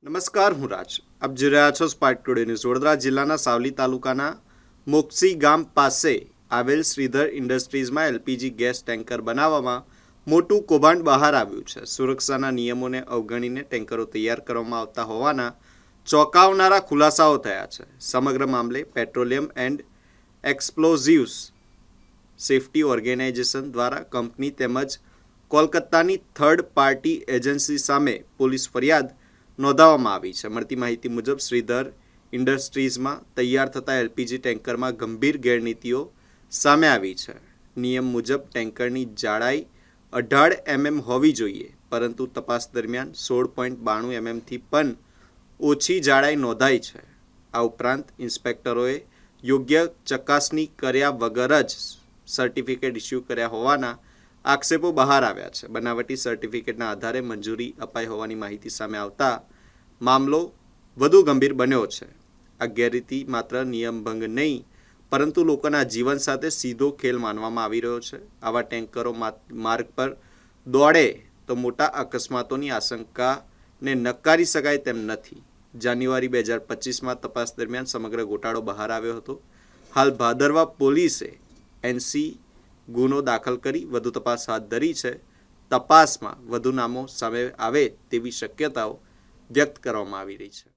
નમસ્કાર, હું રાજ. આપ જોઈ રહ્યા છો સ્પાર્ક ટુડે ન્યૂઝ. વડોદરા જિલ્લાના સાવલી તાલુકાના મોક્ષી ગામ પાસે આવેલ શ્રીધર ઇન્ડસ્ટ્રીઝમાં એલપીજી ગેસ ટેન્કર બનાવવામાં મોટું કૌભાંડ બહાર આવ્યું છે. સુરક્ષાના નિયમોને અવગણીને ટેન્કરો તૈયાર કરવામાં આવતા હોવાના ચોંકાવનારા ખુલાસાઓ થયા છે. સમગ્ર મામલે પેટ્રોલિયમ એન્ડ એક્સપ્લોઝિવ્સ સેફ્ટી ઓર્ગેનાઇઝેશન દ્વારા કંપની તેમજ કોલકાતાની થર્ડ પાર્ટી એજન્સી સામે પોલીસ ફરિયાદ નોંધાવવામાં આવી છે. મળતી માહિતી મુજબ શ્રીધર ઇન્ડસ્ટ્રીઝમાં તૈયાર થતા એલપીજી ટેન્કરમાં ગંભીર ગેરરીતિઓ સામે આવી છે. નિયમ મુજબ ટેન્કરની જાડાઈ 18 mm હોવી જોઈએ, પરંતુ તપાસ દરમિયાન 16.92 mmથી પણ ઓછી જાડાઈ નોંધાઈ છે. આ ઉપરાંત ઇન્સ્પેક્ટરોએ યોગ્ય ચકાસણી કર્યા વગર જ સર્ટિફિકેટ ઇસ્યુ કર્યા હોવાના આક્ષેપો બહાર આવ્યા છે. બનાવટી સર્ટિફિકેટના આધારે મંજૂરી અપાઈ હોવાની માહિતી સામે આવતા મામલો વધુ ગંભીર બન્યો છે. આ ગેરરીતિ માત્ર નિયમભંગ નહીં, પરંતુ લોકોના જીવન સાથે સીધો ખેલ માનવામાં આવી રહ્યો છે. આવા ટેન્કરો માર્ગ પર દોડે તો મોટા અકસ્માતોની આશંકાને નકારી શકાય તેમ નથી. જાન્યુઆરી 2025માં તપાસ દરમિયાન સમગ્ર ગોટાળો બહાર આવ્યો હતો. હાલ ભાદરવા પોલીસે NC ગુનો દાખલ કરી વધુ તપાસ હાથ ધરી છે. તપાસમાં વધુ નામો સામે આવે તેવી શક્યતાઓ વ્યક્ત કરવામાં આવી રહી છે.